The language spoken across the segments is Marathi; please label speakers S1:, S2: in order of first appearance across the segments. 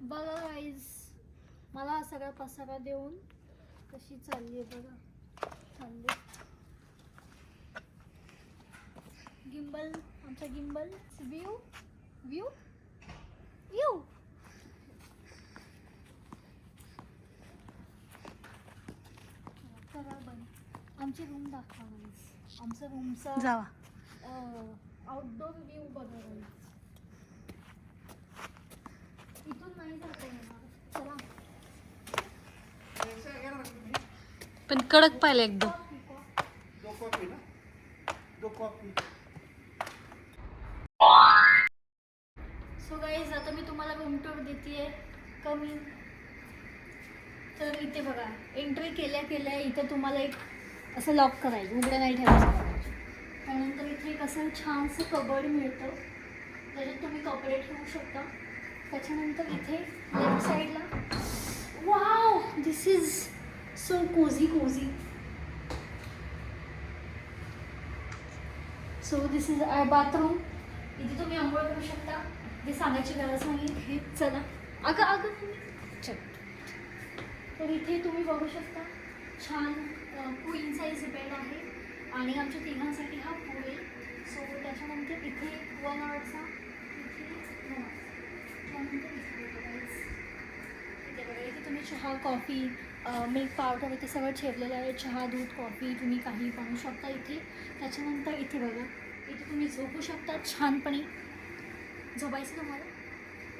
S1: बघा गाईज, मला हा सगळा पसारा देऊन कशी चालली आहे बघा. चालली गिम्बल, आमचा गिम्बल व्ह्यू व्ह्यू व्ह्यू. आमची रूम दाखवा गाईज. आमचा रूमचा
S2: जावा
S1: आउटडोर व्ह्यू बघा गाईज. इथून नाही जाता येणार. चला.
S2: पण कडक पाहिलं एकदम.
S1: सो गाईज, आता मी तुम्हाला रूम टूर देते. कमी तर इथे बघा, एंट्री केल्या केल्या इथे तुम्हाला एक असं लॉक करायचं, उघडं नाही ठेवायचं. त्यानंतर इथे एक असं छानसं कबर्ड मिळतं, त्याच्यात तुम्ही कपडे ठेवू शकता. त्याच्यानंतर इथे लेफ्ट साईडला wow, this is so cozy cozy. So this is our bathroom. इथे तुम्ही आंघोळ करू शकता, ते सांगायची गरज नाही. हे चला अगं चल. तर इथे तुम्ही बघू शकता छान क्वीन साईज बेड आहे आणि आमच्या तिघांसाठी हा पूल आहे. सो त्याच्यानंतर इथे 1 आवरचा, इथे तुम्ही चहा, कॉफी, मिल्क पावडर इथे सगळं ठेवलेलं आहे. चहा, दूध, कॉफी तुम्ही काही बनवू शकता इथे. त्याच्यानंतर इथे बघा, इथे तुम्ही झोपू शकता छानपणे. झोपायचं तुम्हाला?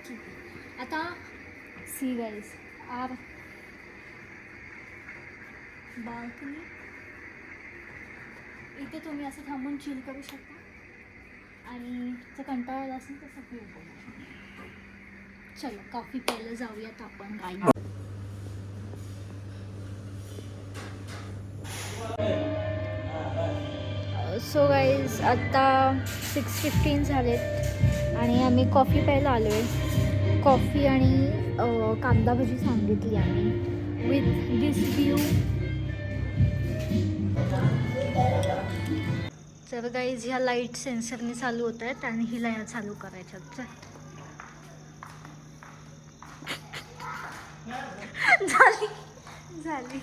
S1: ठीक आहे. आता सी गाईज, आर बाल्कनी. इथे तुम्ही असं थांबून चिल करू शकता आणि जर कंटाळा असेल तर सगळं बोला. चलो कॉफी प्यायला जाऊयात आपण गाई. सो गाईज, आता 6:15 झालेत आणि आम्ही कॉफी प्यायला आलो आहे. कॉफी आणि कांदा भजी सांगितली आम्ही विथ दिस व्ह्यू. तर गाईज, ह्या लाईट सेन्सरने चालू होत आहेत आणि हिला ह्या चालू करायच्यात. झाली झाली.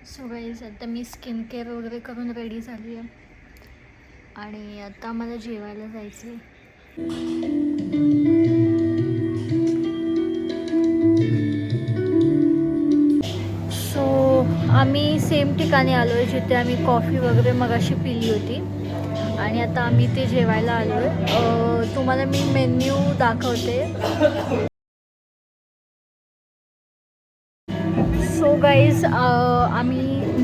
S1: सो गाईज, आता मी स्किन केअर वगैरे करून रेडी झाली आहे आणि आता मला जेवायला जायचं आहे. सो आम्ही सेम ठिकाणी आलो आहे जिथे आम्ही कॉफी वगैरे मगाशी पिली होती आणि आता आम्ही ते जेवायला आलो आहे. तुम्हाला मी मेन्यू दाखवते. सो गाईज,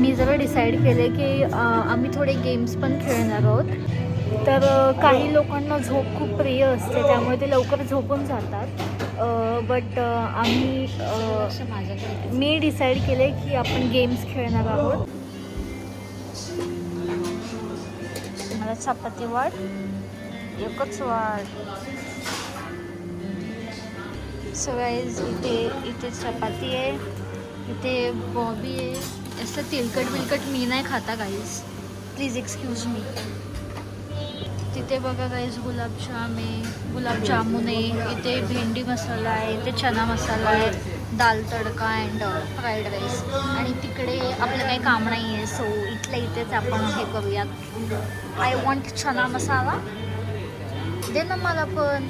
S1: मी जरा डिसाईड केले की आम्ही थोडे गेम्स पण खेळणार आहोत. तर काही लोकांना झोप खूप प्रिय असते त्यामुळे ते लवकर झोपून जातात. बट मी डिसाईड केले की आपण गेम्स खेळणार आहोत. मला चपाती वाढ, एकच वाढ. सो गाईज, इथे चपाती आहे, इथे बॉबी आहे. असं तेलकट बिलकट मी नाही खाता गाईज, प्लीज एक्सक्यूज मी. तिथे बघा गाईज, गुलाबजामुन आहे, इथे भेंडी मसाला आहे, इथे चना मसाला आहे, दाल तडका अँड फ्राईड राईस. आणि तिकडे आपलं काही काम नाही आहे. सो इथेच आपण हे करूयात. आय वॉन्ट चना मसाला, दे ना मला पण.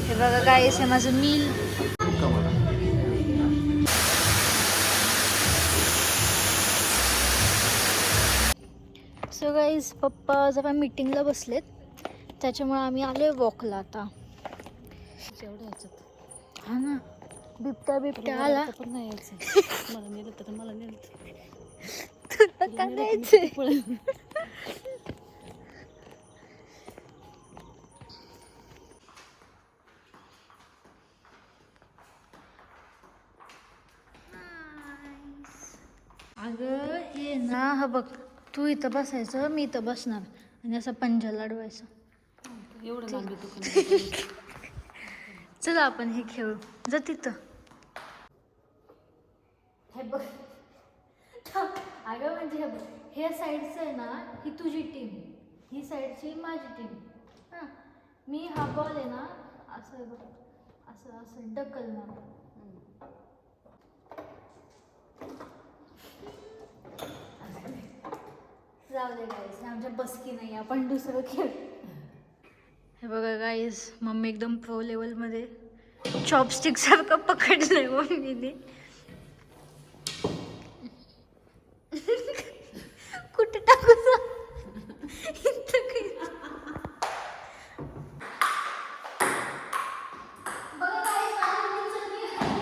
S1: हे बघा गाईज, हे माझं मील. सो गाईज, पप्पा जरा मीटिंगला बसलेत त्याच्यामुळे आम्ही आलो आहे वॉकला आता. हा ना, बिबट्या आला पण नाही यायचं. मला नेलं तर मला नेलं तुला का न्यायचंय? अगं हे ना, हा बघ, तू इथं बसायचं, मी इथं बसणार आणि असं पंजा लढवायचं. एवढं चला आपण हे खेळू. जा तिथं. हे बघ, अगं म्हणजे हे बघ, हे साईडचं आहे ना, ही तुझी टीम, ही साईडची माझी टीम. हां, मी हा बॉल आहे ना असं आहे बघ, असं असं ढकलणार. जाऊ दे गाईस, आमच्या बसकी नाही, आपण दुसरं खेळ. हे बघा गाईस, मम्मी एकदम प्रो लेवलमध्ये चॉपस्टिक सारखं पकडलंय मम्मीने. कुठे टाकू इथं काही. बघा guys, माझ्या मम्मीचं मी आहे.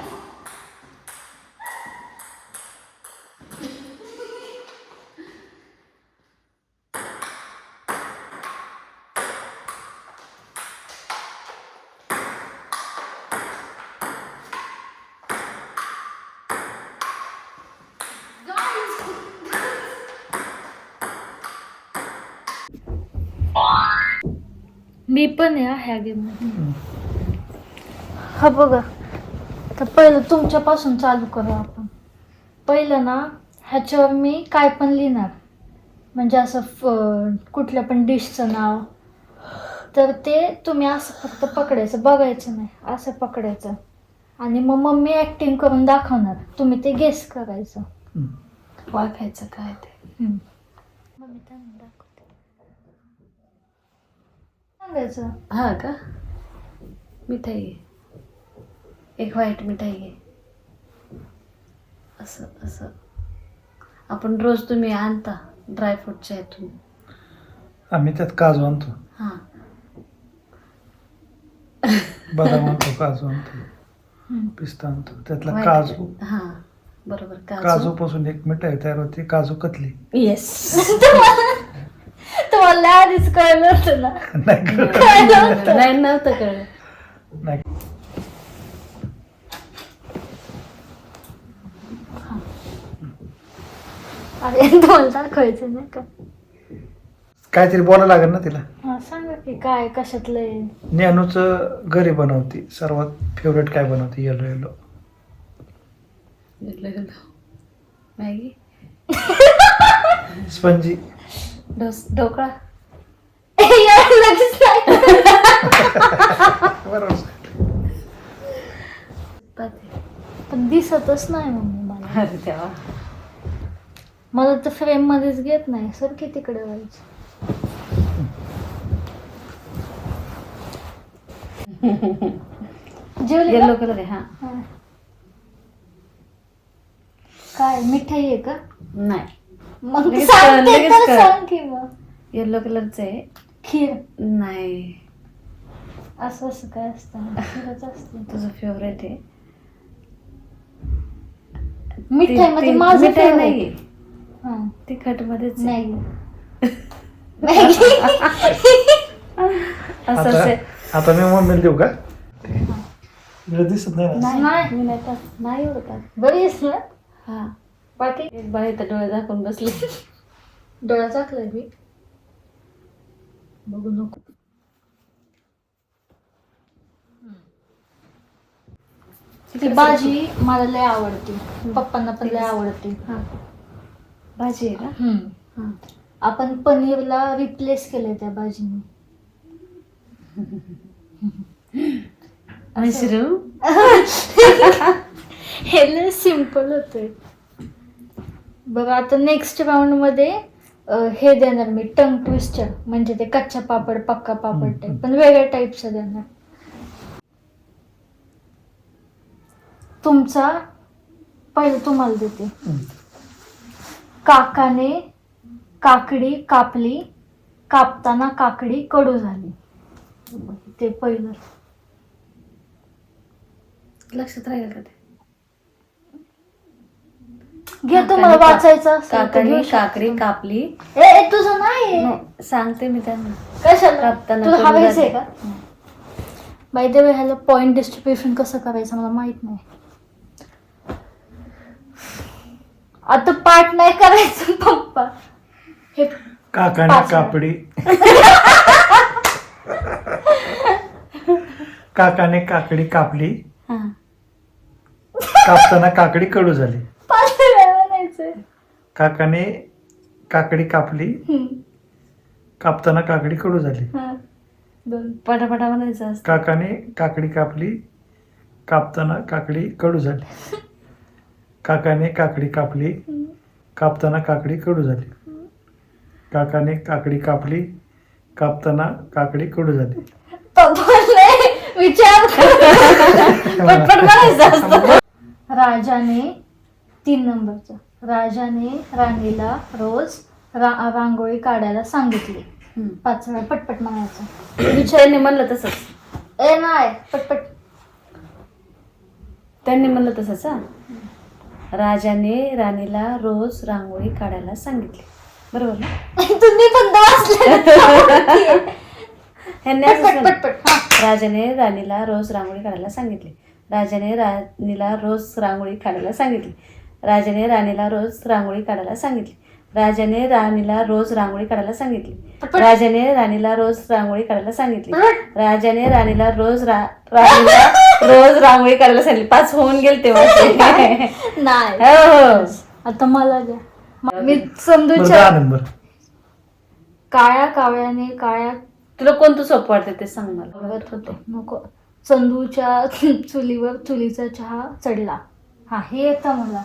S1: मी पण आहे ह्या गेम मध्ये. हा बघा, तर पहिलं तुमच्यापासून चालू करू आपण. पहिलं ना ह्याच्यावर मी काय पण लिहिणार, म्हणजे असं कुठल्या पण डिशचं नाव. तर ते तुम्ही असं फक्त पकडायचं, बघायचं नाही, असं पकडायचं. आणि मग मम्मी ऍक्टिंग करून दाखवणार, तुम्ही ते गेस करायचं.
S2: वाकायचं काय ते.
S1: मम्मी त्यांना दाखवते, सांगायचं.
S2: हा का? मिठाई घे, एक व्हाईट मिठाई घे. असं असं आपण रोज तुम्ही आणता ड्रायफ्रूटच्या ह्यातून.
S3: आम्ही त्यात काजू आणतो,
S2: हां
S3: बदाम आणतो, काजू आणतो, पिस्ता आणतो. त्यातला
S2: White.
S3: काजू,
S2: हां बरोबर.
S3: काजू पासून एक मिठाई तयार होते, काजू कतली.
S2: येस.
S1: तुम्हाला आधीच कळलं होतं ना?
S3: नाही का?
S2: नाही नव्हतं कळलं.
S3: नाही.
S1: अरे तुम्हाला दाखवायचं नाही का?
S3: काहीतरी बोलायला लागेल ना तिला.
S1: हा सांगा की काय, कशातलं आहे?
S3: ज्ञानूचं घरी बनवते, सर्वात फेवरेट काय बनवते? Yellow yellow
S2: Maggi,
S3: spongy,
S2: dhokla.
S1: लगेच नाही.
S3: बरोबर.
S1: पण दिसतच नाही मम्मी मला.
S2: अरे तेव्हा
S1: मला तर फ्रेम मध्येच घेत नाही सर, की तिकडे व्हायचं. जेवली
S2: येलो
S1: का?
S2: कलर आहे. हां
S1: हा. काय मिठाई आहे का?
S2: नाही,
S1: मग
S2: लगेच
S1: सांगते
S2: लगेच
S1: तर
S2: कळ.
S1: सांग की मग.
S2: येलो कलरचं आहे.
S1: खीर.
S2: नाही,
S1: असं असं काय असतं? खीरच असते.
S2: तुझं फेवरेट आहे.
S1: मिठाई मध्ये
S2: ते-
S1: माझं
S2: मिठाई
S1: favorite.
S2: नाही,
S1: हा.
S2: तिखट मध्येच
S1: मॅगी. मॅगी.
S2: असं
S3: आता
S2: असेल.
S3: आता मी मम्मीला देऊ का? तुला दिसत नाही ना?
S1: नाही.
S2: मी नाही तर नाही एवढं.
S1: बरी आहेस ना?
S2: हा,
S1: बाकी
S2: एक बाई तर डोळे दाखवून बसले.
S1: डोळा चाकलाय मी. बघू नको. ती भाजी मला लय आवडते, पप्पांना पण लय आवडते.
S2: हा, भाजी आहे का? हा.
S1: आपण पनीरला रिप्लेस केलंय त्या भाजीने.
S2: मशरूम.
S1: हे लय सिम्पल होतंय. बघा आता नेक्स्ट राऊंड मध्ये हे देणार मी, टंग ट्विस्टर, म्हणजे ते कच्चा पापड पक्का पापड टाईप, पण वेगळ्या टाईपचं देणार. तुमचा पहिलं तुम्हाला देते. काकाने काकडी कापली, कापताना काकडी कडू झाली. ते पहिलं
S2: लक्षात राहील का ते?
S1: घे, तुम्हाला वाचायचं असेल तर
S2: काकाने
S1: घेऊ शकता.
S2: काकडी कापली.
S1: ए तुझं नाही
S2: सांगते मी त्यांना.
S1: कशाला?
S2: कापताना
S1: तुला
S2: कडू
S1: हवायचं आहे
S2: झाली.
S1: का? बाय द वे ह्याला पॉइंट डिस्ट्रीब्युशन कसं करायचं मला माहित नाही. आता पाठ नाही करायचं पप्पा. हे
S3: काकाने
S1: पाच.
S3: कापडी काकाने काकडी कापली,
S2: हा.
S3: कापताना काकडी कडू झाली.
S1: पाच वेळा म्हणायचंय.
S3: काकाने काकडी कापली, कापताना काकडी कडू झाली.
S1: हा. 2.
S2: पटापटा म्हणायचं असतं.
S3: काकाने काकडी कापली, कापताना काकडी कडू झाली. काकाने काकडी कापली, कापताना काकडी कडू झाली. काकाने काकडी कापली, कापताना काकडी कडू झाली.
S1: विचार
S2: पटपट म्हणायचं असतं.
S1: राजाने 3 नंबरचा, राजाने राणीला रोज रांगोळी काढायला सांगितली. 5 वेळा पटपट म्हणायचं.
S2: त्यांनी म्हणलं तसंच.
S1: ए नाही, पटपट.
S2: त्यांनी म्हणलं तसंच. हा. राजाने राणीला रोज रांगोळी काढायला सांगितली. बरोबर ना?
S1: तुम्ही पण वाचलं.
S2: ह्यांनी असंच
S1: पटपट
S2: म्हणलं.
S1: पटपट. हा.
S2: राजाने राणीला रोज रांगोळी काढायला सांगितली. राजाने राणीला रोज रांगोळी काढायला सांगितली. राजाने राणीला रोज रांगोळी काढायला सांगितली. राजाने राणीला रोज रांगोळी काढायला सांगितली. राजाने राणीला रोज रांगोळी काढायला सांगितली. राजाने राणीला रोज रांगोळी काढायला सांगितली. 5 होऊन गेले तेव्हा.
S1: नाही.
S2: हो.
S1: आता मला द्या. मी
S3: बरं,
S1: चंदूच्या
S3: 10 नंबर.
S1: काळ्या कावळ्याने काळ्या
S2: तुला कोणतं सोपं वाटतं ते सांग मला.
S1: बघत होते. नको. चंदूच्या चुलीवर चुलीचा चहा चढला. हा, हे येतं मला.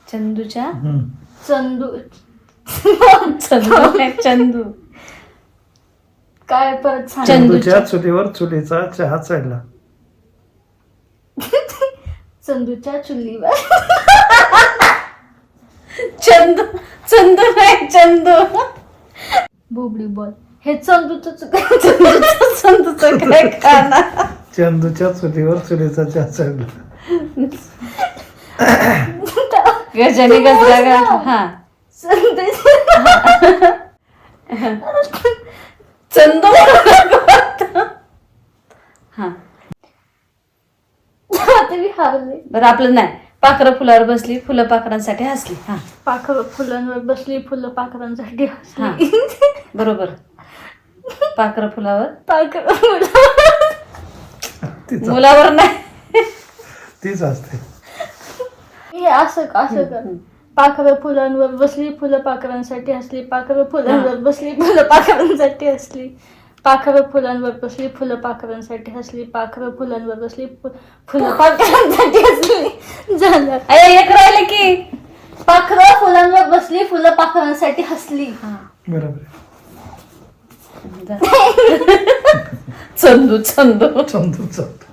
S2: चंदूच्या
S1: चंदू
S2: चंदू
S1: काय परत सांग.
S3: चंदूच्या चुलीवर चुलीचा चहा चढला.
S1: चंदूच्या चुलीवर
S2: चंदू नाही चंदू.
S1: बोबडी बॉल. हे चंदूच
S2: चंदूचं काय खाना.
S3: चंदूच्या चुलीवर चुलीचा चहा चढला.
S2: गजाने गजरा घातला. हा. चंदू. हा.
S1: मी हारले.
S2: बरं आपलं नाही. पाखरं फुलावर बसली, फुलं पाखरांसाठी हसली. हा.
S1: पाखरं फुलांवर बसली, फुलं पाखरांसाठी
S2: हा.
S1: हसली.
S2: बरोबर. पाखरं फुलावर,
S1: पाखरं
S3: तीच
S2: मुलावर नाही.
S3: तीच असते.
S1: हे असं कर. पाखरं फुलांवर बसली, फुलं पाखरांसाठी हसली. पाखरं फुलांवर बसली, फुलं पाखरांसाठी हसली. पाखरं फुलांवर बसली, फुलं पाखरांसाठी हसली. पाखरं फुलांवर बसली, फुलं पाखरांसाठी हसली. झालं.
S2: एक राहिलं की.
S1: पाखरं फुलांवर बसली, फुलं पाखरांसाठी हसली.
S3: बरोबर.
S2: चंदू चंदू
S3: चंदू चंदू.